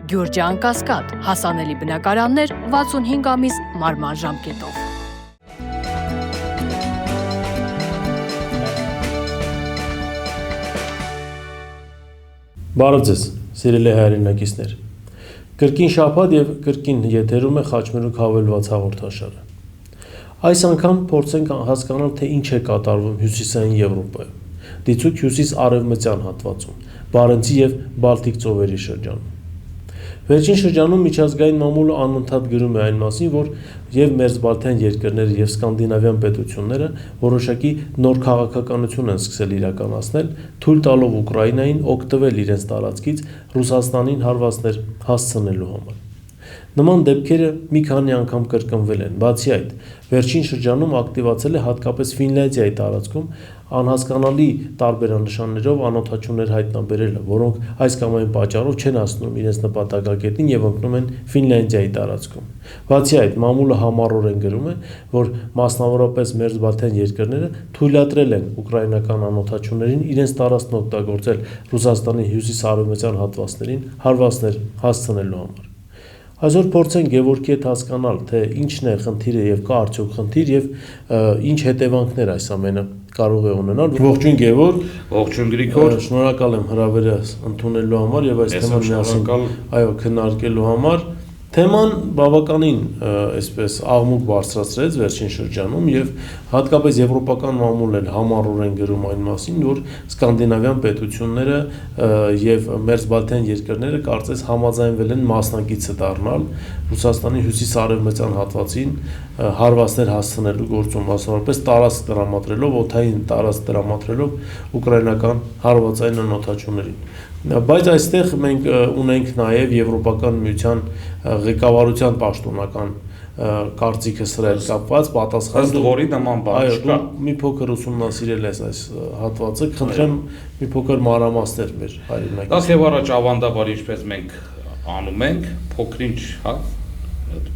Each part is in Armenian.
Գյուրջան Կասկադ, հասանելի բնակարաններ 65 ամիս մարման ժամկետով։ Բարև ձեզ, սիրելի հայրենակիցներ։ Կրկին շաբաթ եւ կրկին եթերում է Խաչմերուկ հավելված հաղորդաշարը։ Այս անգամ փորձենք հասկանալ, թե ինչ է կատարվում Հյուսիսային Եվրոպայում, դիցուք հյուսիս-արևմտյան հատվածում, Բարենցի եւ Բալտիկ ծովերի շրջանում։ Վերջին շրջանում միջազգային մամուլը անընդհատ գրում է այն մասին, որ եւ մերձբալթյան երկրները եւ սկանդինավյան պետությունները որոշակի նոր քաղաքականություն են սկսել իրականացնել, թույլ տալով Ուկրաինային օգտվել իրենց տարածքից Ռուսաստանին հարվածներ հասցնելու համար։ Նման դեպքերը մի քանի անգամ կրկնվել են, բացի այդ, վերջին շրջանում ակտիվացել է հատկապես Ֆինլանդիայի տարածքում անհասկանալի տարբերանշաններով անօթաչուներ հայտնաբերելը, որոնք այս կամ այն պատճառով չեն հասնում իրենց նպատակակետին եւ ընկնում են Ֆինլանդիայի տարածքում։ Բացի այդ, մամուլը համառորեն գրում է, որ մասնավորապես մերձբալթյան երկրները թույլատրել են ուկրաինական անօթաչուներին իրենց տարածքն օգտագործել Ռուսաստանի հյուսիս-արևմտյան հատվածներին հարվածներ հասցնելու համար։ Այսօր փորձենք Գևորգի հետ հասկանալ, թե ինչն է խնդիրը եւ կա արդյոք խնդիր եւ ինչ հետևանքներ այս ամենը կարող է ունենալ։ Ողջույն Գևորգ, ողջույն Գրիգոր, շնորհակալ եմ հրավերս ընդունելու համար եւ այս թեման միասին քննարկելու համար։ Թեման բավականին այսպես աղմուկ բարձրացրեց վերջին շրջանում եւ հատկապես եվրոպական մամուլն էլ համառորեն գրում այն մասին, որ սկանդինավյան պետությունները եւ մերձբալթյան երկրները կարծես համաձայնվել են մասնակիցը դառնալ Ռուսաստանի հյուսիս-արևմտյան հատվածին հարվածներ հասցնելու գործում, մասնավորապես տարածք տրամադրելով, օդային տարածք տրամադրելով ուկրաինական հարվածային անօթաչուներին։ Բայց այստեղ մենք ունենք նաև Եվրոպական միության ղեկավարության պաշտոնական կարծիքը սրա հետ կապված, պատասխան ըստ որի նման բան չկա։ Մի փոքր ուսումնասիրել ես այս հատվածը, խնդրեմ մի փոքր մանրամասներ մեր հայրենակից։ Նախ եւ առաջ ավանդաբար ինչպես մենք անում ենք, փոքրինչ,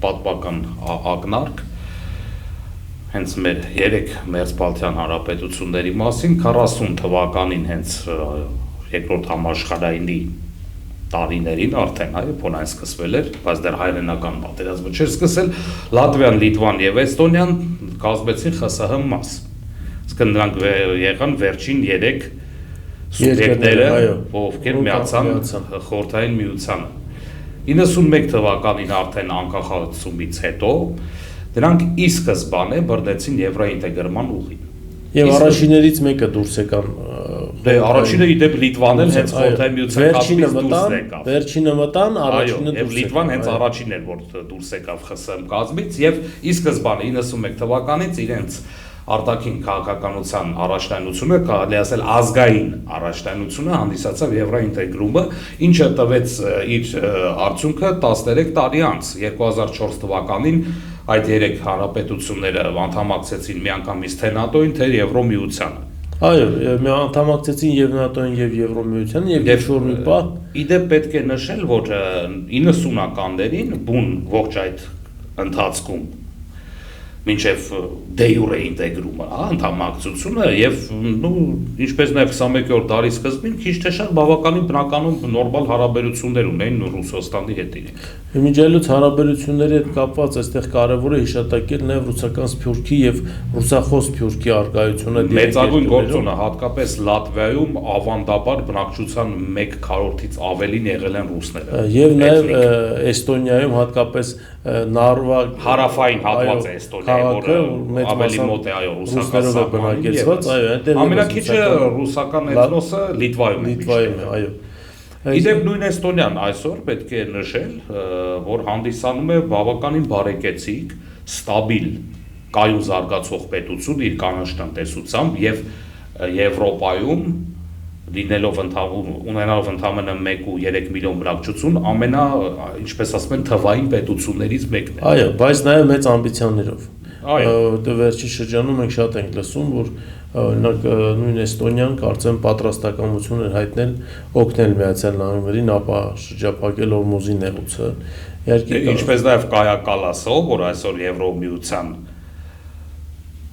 պատմական ակնարկ հենց մեր 3 մերձբալթյան հանրապետությունների մասին 40 թվականին հենց երկրորդ համաշխարհայինի տարիներին արդեն փոնայն սկսվել էր, բայց դեռ հայրենական պատերազմը չէր սկսել, Լատվիան, Լիտվան եւ Էստոնիան կազմեցին ԽՍՀՄ մաս։ Իսկ նրանք եղան վերջին 3 սուբյեկտները, ովքեր միացան Խորհրդային Միությանը։ 91 թվականին արդեն անկախացումից հետո դրանք ի սկզբանե բռնեցին եվրոինտեգրման ուղին։ Եվ առաջիններից մեկը դուրս եկան։ Դե առաջինը իդեպ Լիտվան էլ հենց Խորհրդային Միության կազմից դուրս եկավ։ Վերջինը մտան, առաջինը դուրս եկավ։ Եվ Լիտվան հենց առաջինն էր, որ դուրս եկավ ԽՍՀՄ կազմից եւ ի սկզբանե 91 թվականից իրենց արտաքին քաղաքականության առաջնայնությունը, կարելի ասել ազգային առաջնայնությունը հանդիսացավ եվրոինտեգրումը, ինչը տվեց իր արդյունքը 13 տարի անց 2004 թվականին այդ 3 հանրապետությունները անդամակցեցին միանգամից թե ՆԱՏՕ-ին, թե Եվրոմիությանը։ Այո, անդամակցեցին եւ ՆԱՏՕ-ին եւ Եվրոմիությանը եւ ինչ-որ մի պահ իդեպ պետք է նշել, որ 90-ականներին բուն ողջ այդ ընթացքում մինչև դե յուրե ինտեգրումը, անդամակցությունը եւ ինչպես նաեւ 21-րդ դարի սկզբին քիչ թե շատ բավականին բնականում նորմալ հարաբերություններ ունեին Ռուսաստանի հետ։ Միջայլոց հարաբերությունների հետ կապված այստեղ կարևոր է հիշատակել նաեւ ռուսական սփյուռքի եւ ռուսախոս սփյուռքի արկայությունը։ Մեծագույն գործոնը հատկապես Լատվիայում ավանդաբար բնակչության 1/4-ից ավելին եղել են ռուսները։ Եվ նաեւ Էստոնիայում հատկապես Նարվա հարավային հատվածը Էստոնիայի, որը ավելի մոտ է ռուսական բնակեցված, ամենակիչը ռուսական էթնոսը Լիտվայում է, այո։ Իդեպ նույն Էստոնիան այսօր պետք է նշել, որ հանդիսանում է բավականին բարեկեցիկ, ստաբիլ, կայուն զարգացող պետություն իր կանաչ տնտեսությամբ եւ Եվրոպայում լինելով ունենալով ընդամենը 1.3 միլիոն բնակչություն, ինչպես ասում են, թվային պետություններից մեկն է։ Այո, բայց նաեւ մեծ ամբիցիաներով։ Այո, վերջի շրջանում մենք շատ ենք լսում, որ օրինակ նույն Էստոնիան կարծեմ պատրաստակամություն էր հայտնել օգնել Միացյալ Նահանգներին ապա շրջափակել Օրմուզի նեղուցը։ Իհարկե, ինչպես նաեւ Կայա Կալասով, որ այսօր Եվրոմիության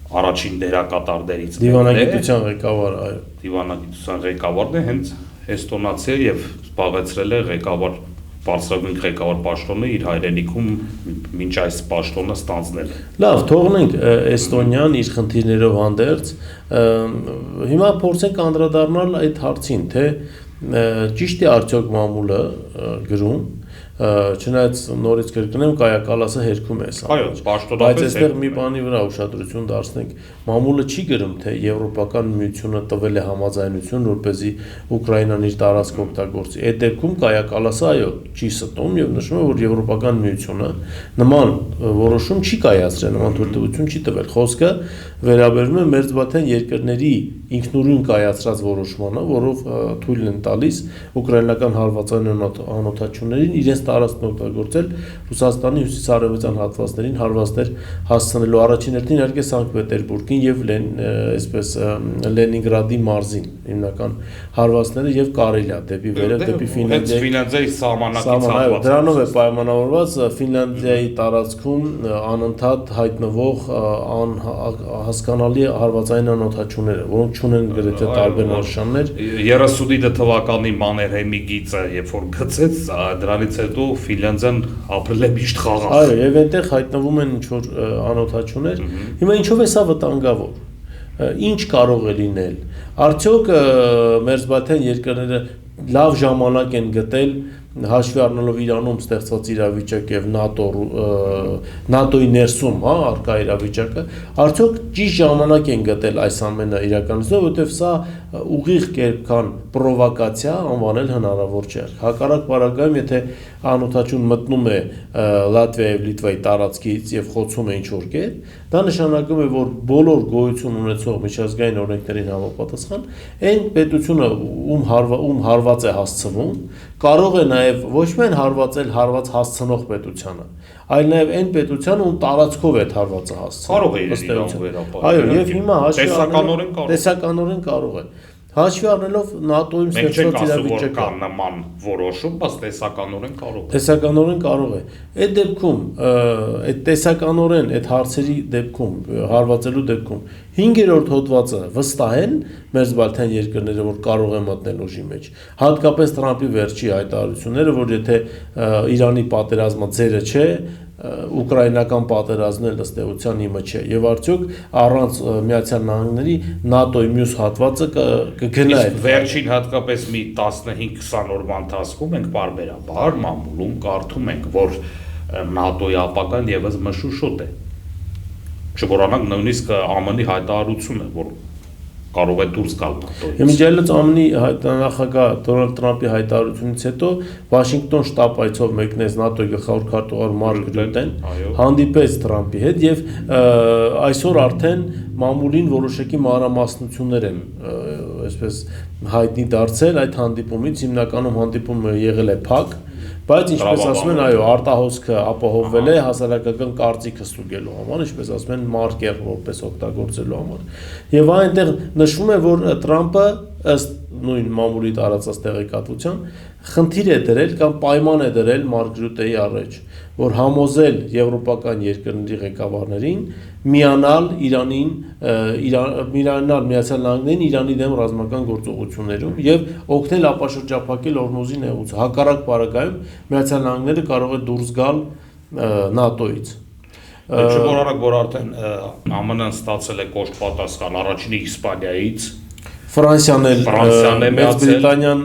առաջին դերակատարներից դիվանագիտության ղեկավարը, այո, դիվանագիտության ղեկավարն է հենց էստոնացի եւ զբաղեցրել է ղեկավար բարձրագույն ղեկավար պաշտոնը իր հայրենիքում մինչ այս պաշտոնը ստանձնել է։ Լավ, թողնենք Էստոնիան իր խնդիրներով հանդերձ, հիմա փորձենք անդրադառնալ այդ հարցին, թե ճիշտ է արդյոք մամուլը գրում, չնայած նորից կրկնեմ, կայակալասը հերքում է սա։ Այո, պաշտոնապես բայց այստեղ մի բանի վրա ուշադրություն դարձնենք, մամուլը չի գրում, թե Եվրոպական միությունը տվել է համաձայնություն, որպեսզի Ուկրաինան իր տարածքը օգտագործի։ Այդ դեպքում կայակալասը այո, չի ստում եւ նշում է, որ Եվրոպական միությունը նման որոշում չի կայացրել, նման թույլտվություն չի տվել։ Խոսքը վերաբերում է մերձբալթյան երկրների ինքնուրույն կայացրած որոշմանը, որով թույլ են տալիս ուկրաինական հարվածային անօթաչուներին իրենց տարածքն օգտագործել Ռուսաստանի հյուսիսարևմտյան հատվածներին հարվածներ հասցնելու առաջին հերթին իհարկե Սանկտ Պետերբուրգին եւ այսպես Լենինգրադի մարզին հիմնական հարվածները եւ Կարելիա դեպի վերև դեպի Ֆինլանդիայի սահմանակից հատված։ Դրանով է պայմանավորված Ֆինլանդիայի տարածքում անընդհատ հայտնվող հասկանալի հարվածային անօթաչուները, որոնք չունեն գրեթե տարբեր նշաններ։ 30-ը թվականի Մաներհեյմի գիծը երբ որ գծեց, դրանից հետո Ֆինլանդիան ապրել է միշտ խաղաղ։ Այո, եւ այնտեղ հայտնվում են ինչ-որ անօթաչուներ։ Հիմա ինչով է սա վտանգավոր։ Ինչ կարող է լինել։ Արդյոք մերձբալթյան երկրները լավ ժամանակ են գտել հաշվի առնելով Իրանում ստեղծված իրավիճակ եւ ՆԱՏՕ-ի ներսում, հա, արկա իրավիճակը, արդյոք ճիշտ ժամանակ են գտել այս ամենը իրականացնել, որովհետեւ սա ուղիղ կերպքան պրովոկացիա անվանել հնարավոր չէ։ Հակառակ բaragայում, եթե անօթաչուն մտնում է Լատվիայի եւ Լիտվայի տարածքից եւ խոցում է ինչ-որ կետ, դա նշանակում է, որ բոլոր գոյություն ունեցող միջազգային օրենքներին համապատասխան այն պետությունը, ում հարված է հասցվում, կարող է նաև ոչ միայն հարված հասցնող պետությանը, այլ նաև այն պետությանը, ում տարածքով է հարվածը հասցնում։ Կարող է իրեն վերապահել։ Այո, եւ հիմա տեսականորեն կարող է։ Հաշվի առնելով ՆԱՏՕ-ում ստեղծված իրավիճակը կա նման որոշում, բայց տեսականորեն կարող է։ Տեսականորեն կարող է։ Այդ դեպքում, այդ տեսականորեն այդ հարցերի դեպքում, հարվածելու դեպքում 5-րդ հոդվածը վստահ են մերձբալթյան երկրները, որ կարող է մտնել ուժի մեջ։ Հատկապես Թրամփի վերջի հայտարարությունները, որ եթե Իրանի պատերազմը ձերը չէ, ուկրաինական պատերազմն էլ ըստ էության իմը չէ եւ արդյոք առանց Միացյալ Նահանգների ՆԱՏՕ-ի մյուս հատվածը կգնա այդ վերջին հատկապես մի 15-20 օրվա ընթացքում ենք բարբերաբար մամուլում կարդում ենք, որ ՆԱՏՕ-ի ապագան եւս մշուշոտ է։ Չմոռանանք նույնիսկ ԱՄՆ-ի հայտարարությունը, որ կարող է դուրս գալ ՆԱՏՕ-ից։ Իմիջիայլոց ԱՄՆ-ի նախագահ Դոնալդ Թրամփի հայտարարությունից հետո Վաշինգտոն շտաբ այցով մեկնեց ՆԱՏՕ-ի գլխավոր քարտուղար Մարկ Ռյուտեն, հանդիպեց Թրամփի հետ եւ այսօր արդեն մամուլին որոշակի մանրամասնություններ են այսպես հայտնի դարձել այդ հանդիպումից, հիմնականում հանդիպումը եղել է փակ, բայց ինչպես ասում են, այո, արտահոսքը ապահովվել է հասարակական կարծիքը ստուգելու համար, ինչպես ասում են, մարկեր որպես օգտագործելու համար։ Եվ այնտեղ նշվում է, որ Թրամփը ըստ նույն մամուլի տարածած տեղեկատվության խնդիր է դրել կամ պայման է դրել Մարկ Ռյուտեի առաջ, որ համոզել եվրոպական երկրների ղեկավարներին միանալ Միացյալ Նահանգներին Իրանի դեմ ռազմական գործողություններում եւ օգնել ապաշրջափակել Օրմուզի նեղուցը։ Հակառակ բaragայում Միացյալ Նահանգները կարող է դուրս գալ ՆԱՏՕ-ից։ Չմոռանանք, որ արդեն ԱՄՆ-ն ստացել է կոշտ պատասխան առաջինը Իսպանիայից, Ֆրանսիան էլ Մեծ Բրիտանիան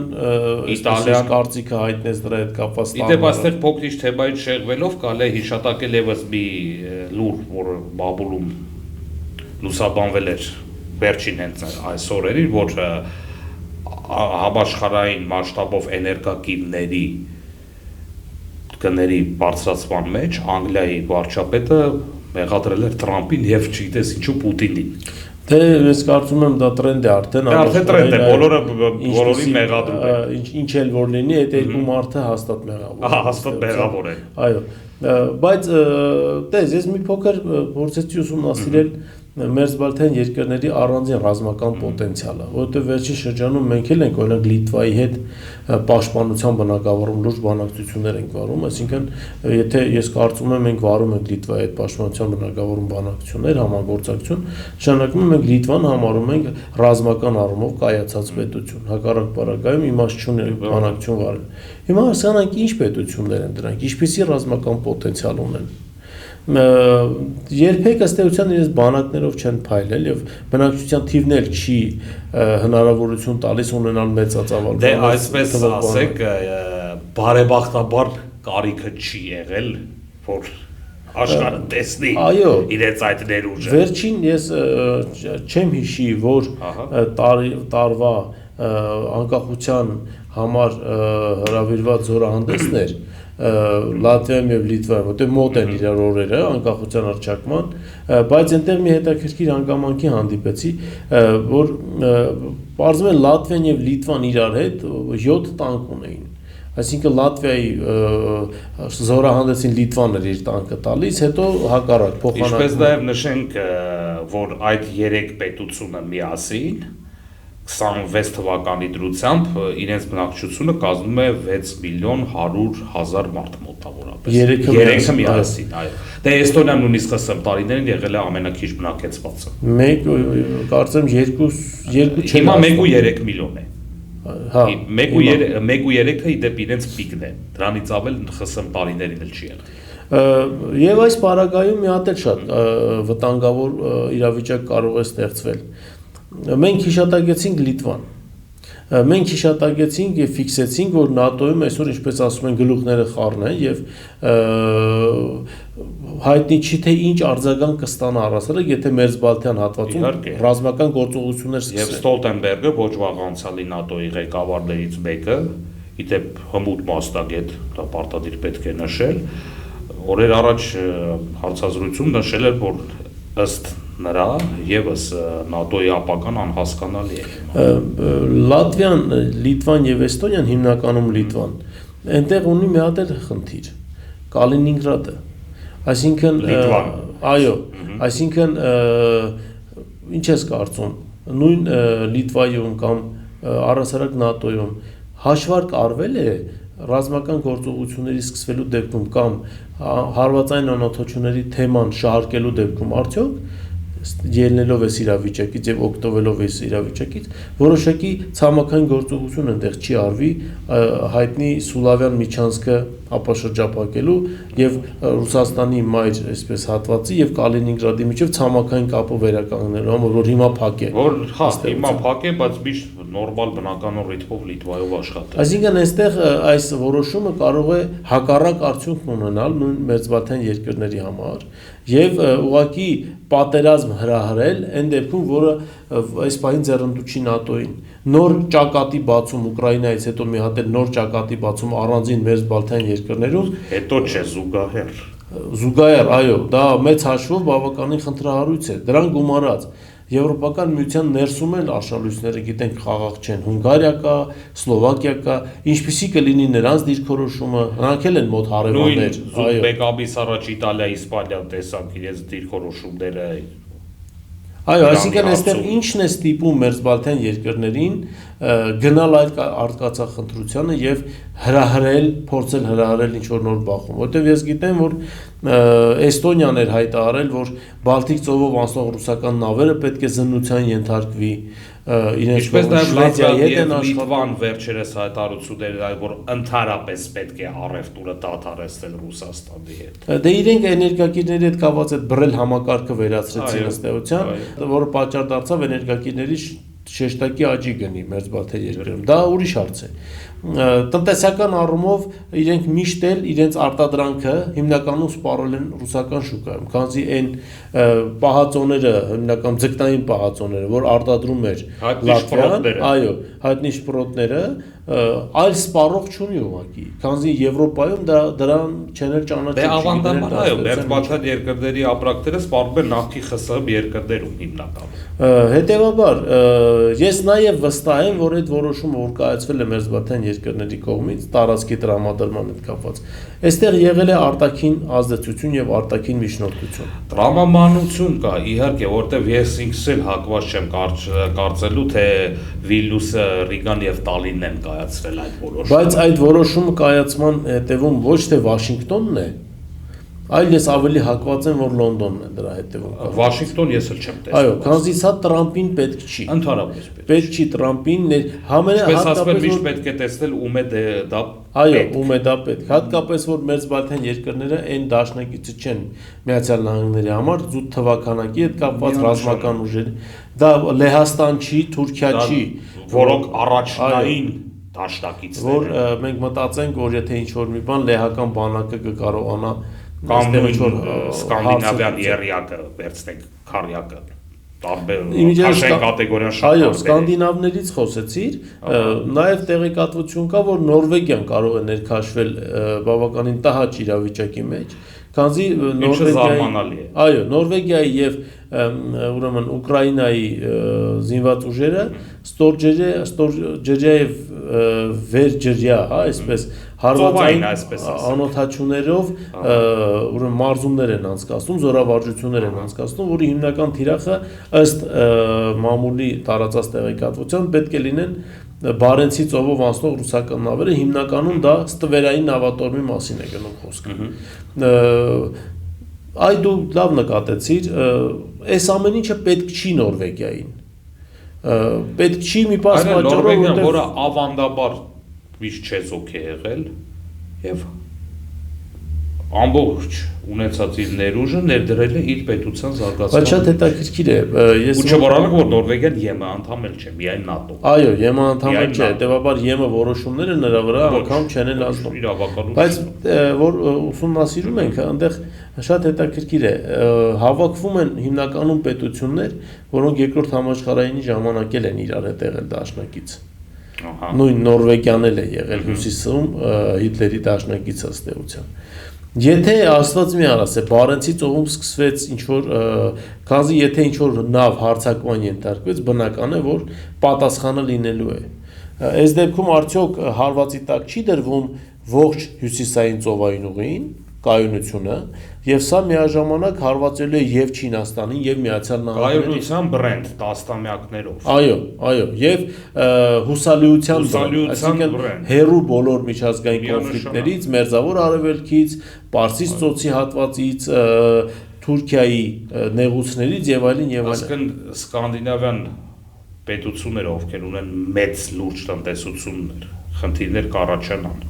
Իտալիան կարծիքը հայտնեց դրա հետ կապված։ Իդեպ այստեղ փոքրիչ թեմայից շեղվելով կարելի է հիշատակել եւս մի լուր, որը Բաբուլում լուսաբանվել էր վերջին հենց այս օրերին, որ համաշխարհային մասշտաբով էներգակիրների գների բարձրացման մեջ Անգլիայի վարչապետը մեղադրել էր Թրամփին եւ չգիտես ինչու Պուտինին։ Դե ես կարծում եմ դա տրենդ է արդեն։ Արդեն տրենդ է, բոլորի մեղադրում են։ Ինչ էլ որ լինի, այդ երկու մարդը հաստատ մեղավոր։ Հաստատ մեղավոր է։ Այո։ Բայց տես ես մի փոքր փորձեցի ուսումնասիրել մերձբալթյան երկրների առանձին ռազմական պոտենցիալը, որովհետև վերջին շրջանում մենք էլ ենք օրինակ Լիտվայի հետ պաշտպանության բնակավարում լուրջ բանակցություններ ենք վարում, այսինքն եթե ես կարծում եմ մենք վարում ենք Լիտվայի հետ պաշտպանության բնակավարում բանակցություններ, համագործակցություն, նշանակում է մենք Լիտվան համարում ենք ռազմական առումով կայացած պետություն, հակառակ պարագայում իմաստ չունի բանակցություն վարել։ Հիմա հասկանանք ինչ պետություններ են դրանք, ինչպիսի ռազմական պոտենցիալ ունեն։ Երբեք ըստ էության իրենց բանակներով չեն փայլել եւ բնակչության թիվն էլ չի հնարավորություն տալիս ունենալ մեծածավալ։ Դե այսպես ասեք, բարեբախտաբար կարիքը չի եղել, որ աշխարհը տեսնի իրենց այդ ներուժը։ Վերջին ես չեմ հիշի, որ տարվա անկախության համար հրավիրված զորահանդեսներ Լատվիայում եւ Լիտվայում, որտեղ մոտ են իրար օրերը անկախության հռչակման, բայց այնտեղ մի հետաքրքիր հանգամանքի հանդիպեցի, որ պարզվում է Լատվիան եւ Լիտվան իրար հետ 7 տանկ ունեին։ Այսինքն Լատվիայի զորահանդեսին Լիտվան էր իր տանկը տալիս, հետո հակառակ փոխանակում։ Ինչպես նաև նշենք, որ այդ 3 պետությունը միասին 26 թվականի դրությամբ իրենց բնակչությունը կազմում է 6 միլիոն 100,000 մարդ մոտավորապես։ Երեքը միասին, այո։ Դե Էստոնիան նույնիսկ ըստ տարիներին եղել է ամենաքիչ բնակեցվածը։ Մեկ կարծեմ 2 չէ։ Հիմա 1.3 միլիոն է։ Հա, 1.3-ը իդեպ իրենց պիկն է։ Դրանից ավել ԽՍՀՄ տարիներին էլ չի եղել։ Եվ այս պարագայում մի հատ էլ շատ վտանգավոր իրավիճակ կարող է ստեղծվել։ Մենք հիշատակեցինք Լիտվան, մենք հիշատակեցինք և ֆիքսեցինք, որ ՆԱՏՕ-ում այսօր, ինչպես ասում են, գլուխները խառն են և հայտնի չի, թե ինչ արձագանք կստանա առասարակ, եթե Մերձբալթյան հատվածում ռազմական գործողություններ սկսեն։ Եվ Ստոլտենբերգը ոչ վաղ անցյալի ՆԱՏՕ-ի ղեկավարներից մեկը, իդեպ հմուտ մասնագետ, դա պարտադիր պետք է նշել, օրեր առաջ հարցազրույցում նշել էր, որ ըստ նրա եւս ՆԱՏՕ-ի ապագան անհասկանալի է։ Լատվիան, Լիտվան եւ Էստոնիան, հիմնականում Լիտվան, այնտեղ ունի մի հատ էլ խնդիր՝ Կալինինգրադը։ Այսինքն, այո, այսինքն ինչ ես կարծում, նույն Լիտվայում կամ առասարակ ՆԱՏՕ-ում հաշվարկ արվել է ռազմական գործողությունների սկսվելու դեպքում կամ հարվածային անօթոչությունների թեման շահարկելու դեպքում արդյոք ելնելով այս իրավիճակից եւ օգտվելով այս իրավիճակից որոշակի ցամաքային գործողություն այնտեղ չի արվի հայտնի Սուլավյան միջանցքը ապաշրջապակելու եւ Ռուսաստանի մայր այսպես հատվածի եւ Կալինինգրադի միջև ցամաքային կապը վերականգնելու համար որ հիմա փակ է որ հա հիմա փակ է բայց միշտ նորմալ բնականոն ռիթմով Լիտվայով աշխատել այսինքն այստեղ այս որոշումը կարող է հակառակ արդյունք ունենալ նույն Մերձբալթյան երկրների համար եւ ուղղակի պատերազմ հրահրել այն դեպքում որը այս պահին ձեռնտու չի ՆԱՏՕ-ին նոր ճակատի բացում Ուկրաինայից հետո մի հատ էլ նոր ճակատի բացում առանձին Մերձբալթյան երկրներում հետո չէ զուգահեռ այո դա մեծ հաշվով բավականին խնդրահարույց է դրան գումարած Եվրոպական միության ներսում էլ արշալույսները գիտենք խաղաղ չեն Հունգարիա կա, Սլովակիա կա, ինչպիսի կլինի նրանց դիրքորոշումը, նրանք էլ են մոտ հարևաններ, այո։ Մեկ ամիս առաջ Իտալիա, Իսպանիան տեսանք իրենց դիրքորոշումները։ Այո, այսինքն այստեղ ինչն է ստիպում Մերձբալթյան երկրներին գնալ այդ արտգացախնդրությանը եւ հրահրել, փորձել հրահրել ինչ որ նոր բախում, որտեղ ես գիտեմ, որ Էստոնիան էր հայտարարել, որ Բալտիկ ծովով անցնող ռուսական նավերը պետք է զննության ենթարկվի իրենց Շվեդիայի հետ են Լիտվան վերջերս հայտարարություններ այլ որ ընդհանրապես պետք է առևտուրը դադարեցնել Ռուսաստանի հետ։ Դե իրենք էներգակիրների հետ կապված այդ բռել համակարգը վերացրեցին ըստ էության, որը պատճառ դարձավ էներգակիրների շեշտակի աճի գնի Մերձբալթյան երկրում։ Դա ուրիշ հարց է։ Տնտեսական առումով իրենք միշտ էլ իրենց արտադրանքը հիմնականում սպառել են ռուսական շուկայում, քանզի այն պահածոները, հիմնական ձկնային պահածոները, որ արտադրում էր Լատվիան, այո, հայտնի շպրոտները, այլ սպառող չունի ուղղակի, քանզի Եվրոպայում դրան չեն էլ ճանաչել։ Դե ավանդաբար այո, Մերձբալթյան երկրների ապրանքները սպառվում են նախկին ԽՍՀՄ երկրներում հիմնականում։ Հետևաբար, ես նաև վստահ եմ, որ այդ որոշումը, որ կայացվել է Մերձբալթյան երկրների կողմից տարածքի տրամադրման հետ կապված, այստեղ եղել է արտաքին ազդեցություն եւ արտաքին միջնորդություն։ Տրամաբանություն կա, իհարկե, որտեվ ես ինքս էլ հակված չեմ կարծելու, թե Վիլնյուսը, Ռիգան եւ Տալինն են կայացրել այդ որոշումը։ Բայց այդ որոշումը կայացման հետևում ոչ թե Վաշինգտոնն է, այլ ես ավելի հակված եմ, որ Լոնդոնն է դրա հետևում։ Վաշինգտոն ես էլ չեմ տեսել։ Այո, քանզի սա Տրամպին պետք չի։ Ընդհանրապես Պետք չի Տրամպին, Ինչպես ասում են, միշտ պետք է տեսնել ում է դա։ Այո, ում է դա պետք։ Հատկապես որ մերձբալթյան երկրները այն դաշնակիցը չեն Միացյալ Նահանգների համար, զուտ թվականակի հետ կապված ռազմական ուժեր։ Դա Լեհաստան չի, Թուրքիա չի, որոնք առաջնային դաշնակիցներ որ մենք մտածենք, որ եթե ինչ-որ մի բան լեհական բանակը կկարողանա կամ սկանդինավյան եռյակը վերցնենք քարյակը տարբեր կատեգորիան շատ այո, սկանդինավներից խոսեցիր, նաև տեղեկատվություն կա, որ Նորվեգիան կարող է ներքաշվել բավականին տհաճ իրավիճակի մեջ, քանզի Նորվեգիայի, այո, Նորվեգիայի եւ ուրեմն Ուկրաինայի զինված ուժերը ստորջրյա եւ վերջրյա, հա, այսպես հարվածային անօթաչուներով ուրեմն մարզումներ են անցկացնում, զորավարժություններ են անցկացնում, որի հիմնական թիրախը ըստ մամուլի տարածած տեղեկատվության պետք է լինեն Բարենցի ծովով անցնող ռուսական նավերը, հիմնականում դա ստվերային նավատորմի մասին է գնում խոսքը։ Այ դու լավ նկատեցիր, այս ամեն ինչը պետք չի Նորվեգիային։ Պետք չի մի պարզ պատճառով, Նորվեգիան, որը ավանդաբար միշտ չեզոք է եղել եւ ամբողջ ունեցած իր ներուժը ներդրել է իր պետության զարգացման։ Բայց շատ հետաքրքիր է, ես ու չմոռանանք, որ Նորվեգիան ԵՄ անդամ էլ չէ, միայն ՆԱՏՕ։ Այո, ԵՄ անդամ չէ, հետեւաբար ԵՄ որոշումները նրա վրա անգամ չեն էլ ազդում։ Բայց որ ուսումնասիրում ենք, այնտեղ շատ հետաքրքիր է, հավաքվում են հիմնականում պետություններ, որոնք երկրորդ համաշխարհայինի ժամանակ էլ են իրար հետ եղել դաշնակից։ Նույն Նորվեգիան էլ է եղել հյուսիսում Հիտլերի դաշնակիցը ըստ էության։ Եթե Աստված մի արած է, Բարենցի ծովում սկսվեց ինչ-որ, քանզի եթե ինչ-որ նավ հարձակման ենթարկվեց, բնական է, որ պատասխանը լինելու է։ Այս դեպքում արդյոք հարվածի տակ չի դրվում ողջ հյուսիսային ծովային ուղին, կայունությունը, եւ սա միաժամանակ հարվածելու է եւ Չինաստանին եւ Միացյալ Նահանգներին։ Կայունության բրենդ տասնամյակներով։ Այո, այո, եւ հուսալիության բրենդ, այսինքն հերու բոլոր միջազգային կոնֆլիկտներից, Մերձավոր Արևելքից, Պարսից ծոցի հատվածից, Թուրքիայի նեղուցներից եւ այլն եւ այլն։ Այսինքն սկանդինավյան պետությունները, ովքեր ունեն մեծ լուրջ տնտեսություններ, խնդիրներ կառաջանան,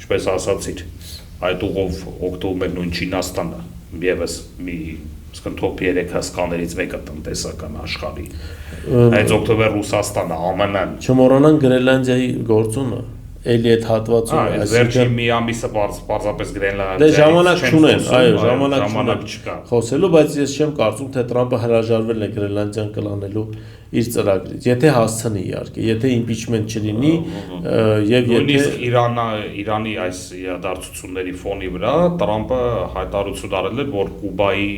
ինչպես ասացիր, այդ ուղով օգտվում են նույն Չինաստանը, եւս մի top 3 հսկաներից մեկը տնտեսական աշխարհի։ Այդ օգտվել Ռուսաստանը, ԱՄՆ-ն։ Չմոռանանք Գրենլանդիայի գործումը, էլի այդ հատվածում, այսինքն մի ամիսը պարզապես Գրենլանդիա։ Դե ժամանակ չունեն, այո, ժամանակ չկա խոսելու, բայց ես չեմ կարծում, թե Տրամպը հրաժարվել է Գրենլանդիան կլանելու իր ծրագրից, եթե հասցնի իհարկե, եթե իմպիչմենտ չլինի եւ եթե նույնիսկ Իրանի այս իրադարձությունների ֆոնի վրա Տրամպը հայտարարություն արել էր, որ Կուբայի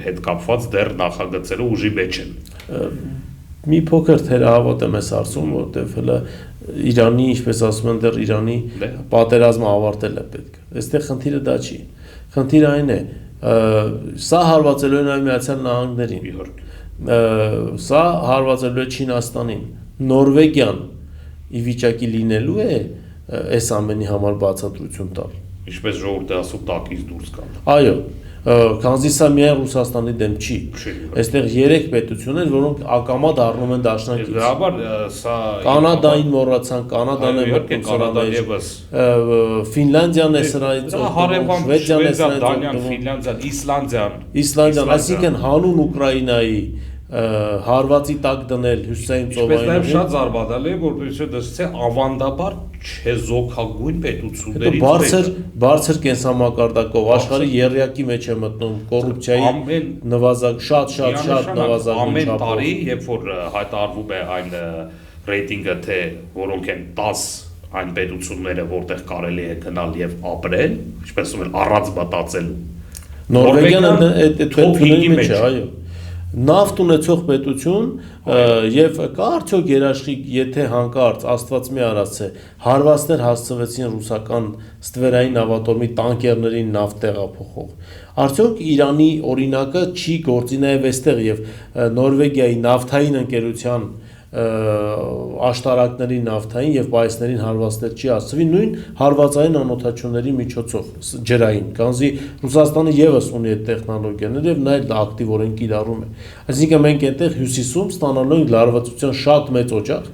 հետ կապված դեռ նախագծերը ուժի մեջ են։ Մի փոքր թերահավատ եմ այս հարցում, որտեղ հələ Իրանի, ինչպես ասում են, դեռ Իրանի պատերազմը ավարտել է պետք։ Այստեղ խնդիրը դա չի։ Խնդիրը այն է, սա հարվածելու է նաև Միացյալ Նահանգներին։ Սա հարվածելու է Չինաստանին։ Նորվեգիան ի վիճակի լինելու է այս ամենի համար բացատրություն տալ։ Ինչպես ժողովուրդը ասում, տակից դուրս գալ։ Այո, քանզի սա միայն Ռուսաստանի դեմ չի։ Այստեղ 3 պետություններ, որոնք ակամա դառնում են դաշնակից։ Դրաբար սա Կանադային մոռացան, Կանադան է մտնում Կանադան եւս։ Ֆինլանդիան է սրանից, Շվեդիան, Դանիան, Ֆինլանդիան, Իսլանդիան, այսինքն հանուն Ուկրաինայի հարվածի տակ դնել հյուսիսային ծովային ուղին։ Ինչպես շատ զարմանալի է, որ դասեցի ավանդաբար չեզոքագույն պետություններից բարձր կենսամակարդակով աշխարհի երրյակի մեջ է մտնում կոռուպցիայի նվազագ շատ նվազագույն ամեն տարի, երբ որ հայտարարվում է այն ռեյտինգը, թե որոնք են 10 այն պետությունները, որտեղ կարելի է գնալ եւ ապրել, ինչպես ասում են, առանց մտածելու։ Նորվեգիան այդ պետությունների մեջ է, այո։ Նավթ ունեցող պետություն եւ կա արդյոք երաշխիք, եթե հանկարծ Աստված մի արած է, հարվածներ հասցվեցին ռուսական ստվերային նավատորմի տանկերներին նավթ տեղափոխող։ Արդյոք Իրանի օրինակը չի գործի նաեւ այստեղ եւ Նորվեգիայի նավթային ընկերության աշտարակների նավթային եւ պայուսներին հարվածներ չի հասցվի նույն հարվածային անօթաչուների միջոցով ջրային, քանզի Ռուսաստանը եւս ունի այդ տեխնոլոգիաները եւ նա էլ ակտիվորեն կիրառում է։ Այսինքն մենք այնտեղ հյուսիսում ստանալու ենք լարվածության շատ մեծ օջախ,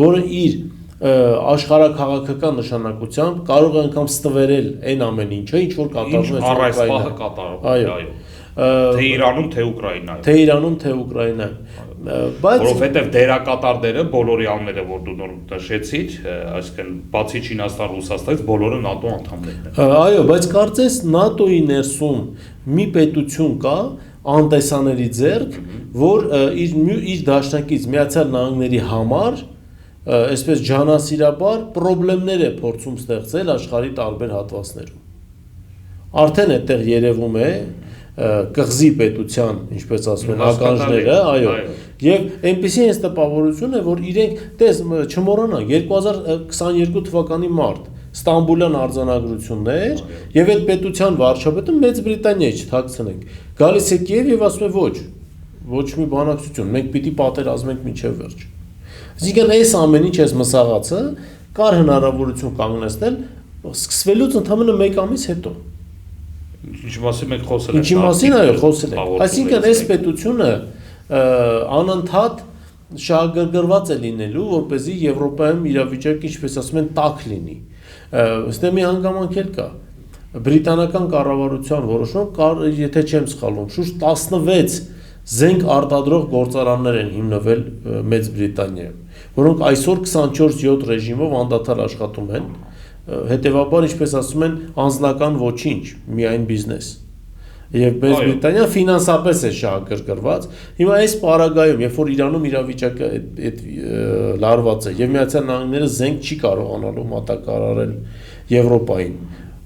որը իր աշխարհաքաղաքական նշանակությամբ կարող է անգամ ստվերել այն ամեն ինչը, ինչ որ կատարվում է Ուկրաինայում կատարվում է, այո։ Թե Իրանում, թե Ուկրաինայում։ Թե Իրանում, թե Ուկրաինայում։ Բայց որովհետև դերակատարները բոլորի անունները, որ դու նոր նշեցիր, այսինքն բացի Չինաստան, Ռուսաստանից բոլորը ՆԱՏՕ անդամներն են։ Այո, բայց կարծես ՆԱՏՕ-ի ներսում մի պետություն կա, անտեսանելի ձեռք, որ իր դաշնակից Միացյալ Նահանգների համար այսպես ջանասիրաբար խնդիրներ է փորձում ստեղծել աշխարհի տարբեր հատվածներում։ Արդեն այդտեղ երևում է կղզի պետության, ինչպես ասում են, ականջները, այո, եւ այնպեսի այս տպավորություն է, որ իրենք, տես, չմոռանանք, 2022 թվականի մարտ Ստամբուլյան արձանագրություններ եւ այդ պետության վարչապետը Մեծ Բրիտանիայի չթաքցնենք։ Գալիս է Կիև եւ ասում է ոչ մի բանակցություն, մենք պիտի պատերազմենք մինչեւ վերջ։ Այսինքն այս ամեն ինչ այս մսաղացը կար հնարավորություն կանգնեցնել սկսվելուց ընդամենը 1 ամիս հետո։ Ինչի մասին մենք խոսել ենք։ Ինչի մասին այո խոսել ենք։ Այսինքն այս պետությունը անընդհատ շահագրգռված է լինելու, որպեսզի Եվրոպայում իրավիճակը, ինչպես ասում են, տաք լինի։ Այստեղ մի հանգամանք էլ կա։ Բրիտանական կառավարության որոշում, եթե չեմ սխալվում, շուրջ 16 զենք արտադրող գործարաններ են հիմնվել Մեծ Բրիտանիայում, որոնք այսօր 24/7 ռեժիմով անդադար աշխատում են, հետևաբար, ինչպես ասում են, անձնական ոչինչ, միայն բիզնես։ Եվ Մեծ Բրիտանիան ֆինանսապես է շահագրգռված։ Հիմա այս պարագայում, երբ որ Իրանում իրավիճակը այդ լարված է եւ Միացյալ Նահանգները զենք չի կարողանալու մատակարարել Եվրոպային,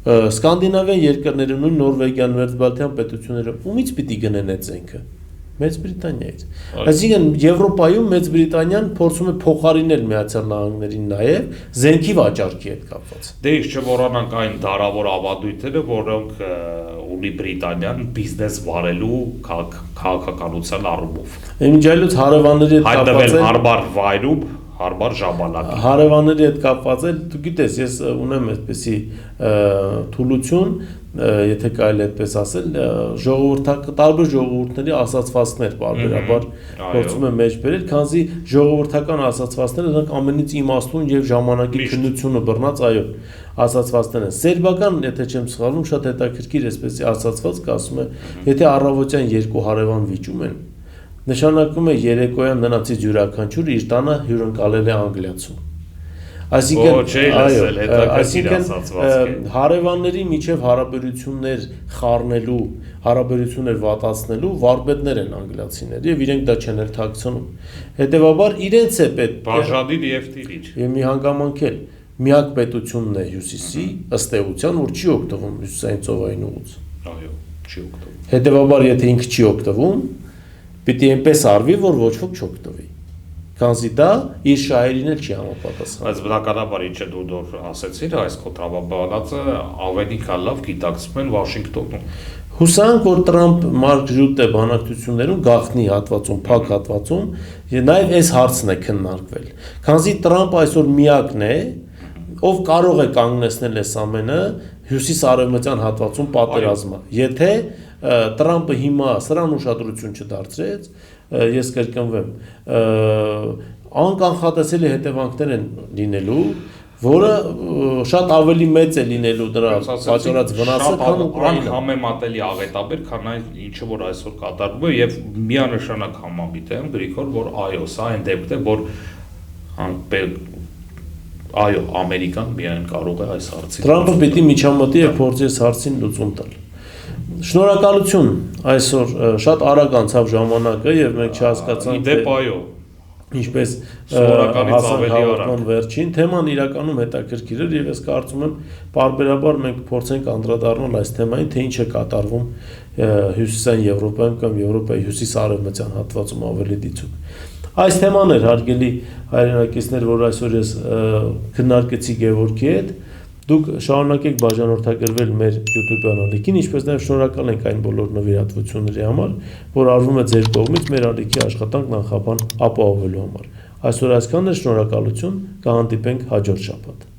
Սկանդինավյան երկրները, նույն Նորվեգիան, Մերձբալթյան պետությունները ումից պիտի գնեն այդ զենքը։ Մեծ Բրիտանիայից։ Այսինքն Եվրոպայում Մեծ Բրիտանիան փորձում է փոխարինել Միացյալ Նահանգներին նաև զենքի վաճառքի հետ կապված։ Դե ինչ չմոռանանք այն դարավոր ավանդույթները, որոնք ունի Բրիտանիան բիզնես վարելու քաղաքականության առումով։ Ինչ այլոց հարևանների հետ կապված հայտնվել հարմար վայրում, հարմար ժամանակ։ Հարևանների հետ կապված է, դու գիտես, ես ունեմ այդպեսի թուլություն, եթե կարելի այդպես ասել, տարբեր ժողովուրդների ասացվածքներ բարբերաբար փորձում եմ մեջ բերել, քանզի ժողովրդական ասացվածքները դրանք ամենից իմաստուն եւ ժամանակի քննությունը բռնած, այո, ասացվածքներ են։ Սերբական, եթե չեմ սխալվում, շատ հետաքրքիր այսպեսի ասացվածք ասում է, եթե առավոտյան երկու հարևան վիճում են, նշանակում է երեկոյան նրանցից յուրաքանչյուր իր տանը հյուրընկալել է անգլիացու։ Այսինքն հարևանների միջև հարաբերություններ խառնելու, հարաբերություններ վատացնելու վարպետներ են անգլիացիները եւ իրենք դա չեն էլ թաքցնում։ Հետևաբար իրենց է պետք բաժանին եւ տիրիչ։ Եվ մի հանգամանք էլ միակ պետությունն է հյուսիսի ըստ էության, որ չի օգտվում հյուսիսային ծովային ուղուց։ Այո, չի օգտվում։ Հետևաբար եթե ինքը չի օգտվում, պիտի այնպես արվի, որ ոչ ոք չօգտվի։ Քանզի դա իր շահերին էլ չի համապատասխանում։ Բայց բնականաբար ինչը դու դեռ ասեցիր, այս կոտրավաբանացը ավելի քան լավ գիտակցում են Վաշինգտոնում։ Հուսանք, որ Տրամփ Մարկ Ռյուտե բանակցություններում գաղտնի հատվածում, փակ հատվածում, նաև այս հարցն է քննարկվել։ Քանզի Տրամփ այսօր միակն է, ով կարող է կանգնեցնել այս ամենը հյուսիս-արևմտյան հատվածում պատերազմը։ Եթե Տրամփը հիմա սրան ուշադրություն չդարձրեց, ես կրկնվեմ, անկանխատեսելի հետևանքներ են լինելու, որը շատ ավելի մեծ է լինելու դրա պատճառած վնասը, քան Ուկրաինան։ Համեմատելի աղետաբեր, քան այն ինչը որ այսօր կատարվում է եւ միանշանակ համամիտ եմ Գրիգոր, որ այո, սա այն դեպքն է, որ այո, Ամերիկան միայն կարող է այս հարցին։ Տրամփը պիտի միջամտի եւ փորձի այս հարցին լուծում տալ։ Շնորհակալություն, այսօր շատ արագ անցավ ժամանակը եւ մենք չհասկացանք դեպ այո ինչպես սովորականից ավելի արագ վերջին թեման իրականում հետաքրքիր էր եւ ես կարծում եմ բարբերաբար մենք փորձենք անդրադառնալ այս թեմային, թե ինչ է կատարվում հյուսիսային Եվրոպայում կամ Եվրոպայի հյուսիս-արևմտյան հատվածում ավելի դիցուկ։ Այս թեման էր հարգելի հայրենակիցներ, որ այսօր ես քննարկեցի Գևորգի հետ։ Դուք շարունակեք բաժանորդագրվել մեր YouTube ալիքին, ինչպես նաև շնորհակալ ենք այն բոլոր նվիրատվությունների համար, որ արվում է ձեր կողմից մեր ալիքի աշխատանքն անխափան ապահովելու համար։ Այսօր այսքանն է, շնորհակալություն, կհանդիպենք հաջորդ շաբաթ։